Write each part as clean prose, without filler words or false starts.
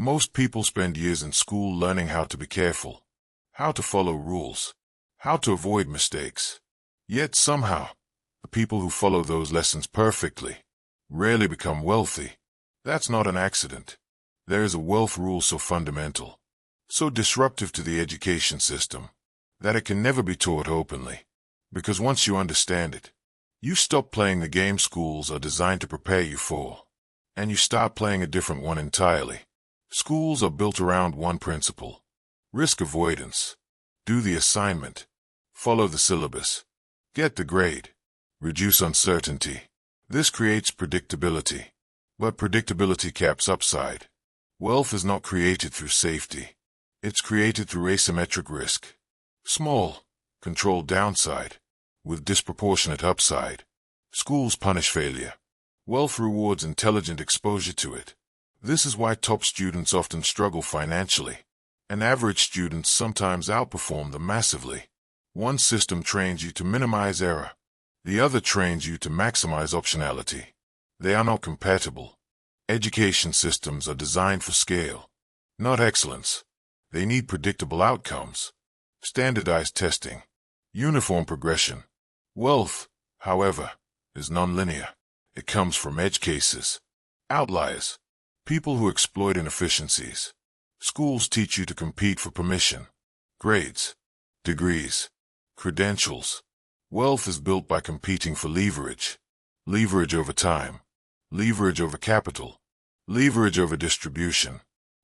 Most people spend years in school learning how to be careful, how to follow rules, how to avoid mistakes. Yet somehow, the people who follow those lessons perfectly rarely become wealthy. That's not an accident. There is a wealth rule so fundamental, so disruptive to the education system, that it can never be taught openly. Because once you understand it, you stop playing the game schools are designed to prepare you for, and you start playing a different one entirely. Schools are built around one principle: risk avoidance. Do the assignment, follow the syllabus, get the grade, reduce uncertainty. This creates predictability, but predictability caps upside. Wealth is not created through safety. It's created through asymmetric risk. Small, controlled downside, with disproportionate upside. Schools punish failure. Wealth rewards intelligent exposure to it. This is why top students often struggle financially, and average students sometimes outperform them massively. One system trains you to minimize error. The other trains you to maximize optionality. They are not compatible. Education systems are designed for scale, not excellence. They need predictable outcomes, standardized testing, uniform progression. Wealth, however, is nonlinear. It comes from edge cases, outliers, people who exploit inefficiencies. Schools teach you to compete for permission, grades, degrees, credentials. Wealth is built by competing for leverage. Leverage over time, leverage over capital, leverage over distribution.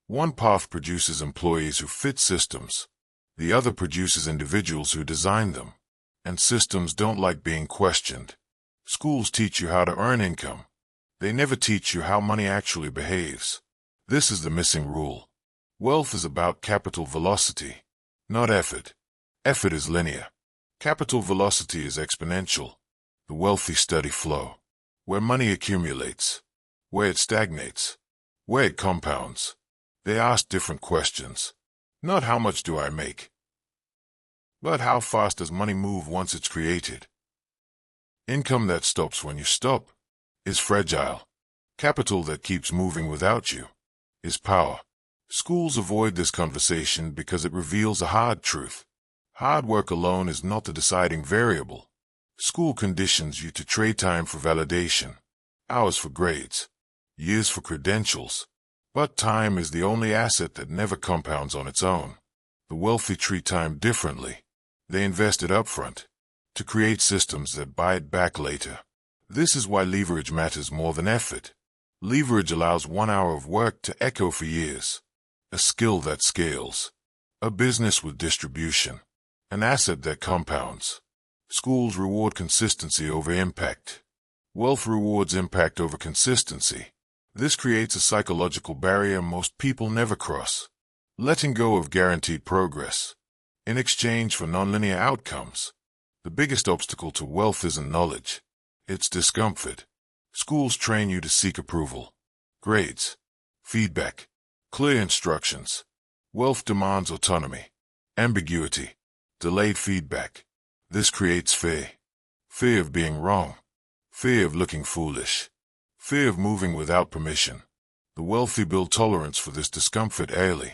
One path produces employees who fit systems. The other produces individuals who design them. And systems don't like being questioned. Schools teach you how to earn income. They never teach you how money actually behaves. This is the missing rule. Wealth is about capital velocity, not effort. Effort is linear. Capital velocity is exponential. The wealthy study flow, where money accumulates, where it stagnates, where it compounds. They ask different questions. Not how much do I make, but how fast does money move once it's created? Income that stops when you stop is fragile. Capital that keeps moving without you is power. Schools avoid this conversation because it reveals a hard truth. Hard work alone is not the deciding variable. School conditions you to trade time for validation, hours for grades, years for credentials. But time is the only asset that never compounds on its own. The wealthy treat time differently. They invest it upfront to create systems that buy it back later. This is why leverage matters more than effort. Leverage allows 1 hour of work to echo for years. A skill that scales. A business with distribution. An asset that compounds. Schools reward consistency over impact. Wealth rewards impact over consistency. This creates a psychological barrier most people never cross. Letting go of guaranteed progress in exchange for nonlinear outcomes. The biggest obstacle to wealth isn't knowledge. It's discomfort. Schools train you to seek approval, grades, feedback, clear instructions. Wealth demands autonomy, ambiguity, delayed feedback. This creates fear. Fear of being wrong. Fear of looking foolish. Fear of moving without permission. The wealthy build tolerance for this discomfort early.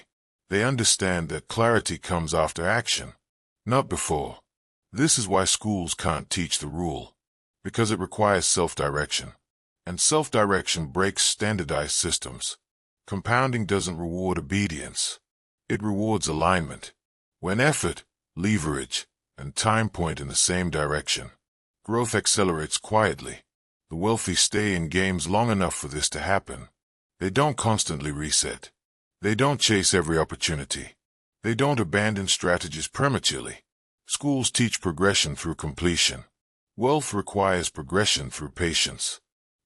They understand that clarity comes after action, not before. This is why schools can't teach the rule, because it requires self-direction. And self-direction breaks standardized systems. Compounding doesn't reward obedience. It rewards alignment. When effort, leverage, and time point in the same direction, growth accelerates quietly. The wealthy stay in games long enough for this to happen. They don't constantly reset. They don't chase every opportunity. They don't abandon strategies prematurely. Schools teach progression through completion. Wealth requires progression through patience.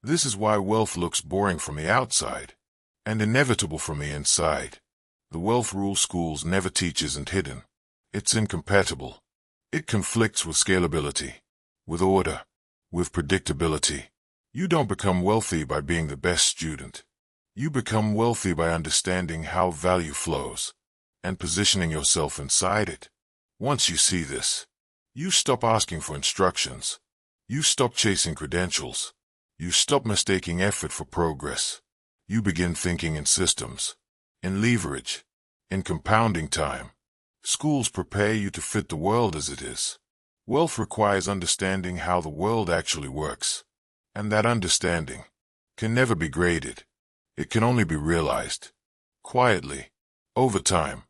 This is why wealth looks boring from the outside and inevitable from the inside. The wealth rule schools never teach isn't hidden. It's incompatible. It conflicts with scalability, with order, with predictability. You don't become wealthy by being the best student. You become wealthy by understanding how value flows and positioning yourself inside it. Once you see this, you stop asking for instructions. You stop chasing credentials. You stop mistaking effort for progress. You begin thinking in systems, in leverage, in compounding time. Schools prepare you to fit the world as it is. Wealth requires understanding how the world actually works. And that understanding can never be graded. It can only be realized quietly, over time.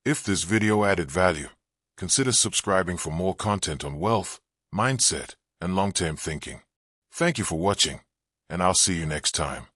If this video added value, consider subscribing for more content on wealth, mindset, and long-term thinking. Thank you for watching, and I'll see you next time.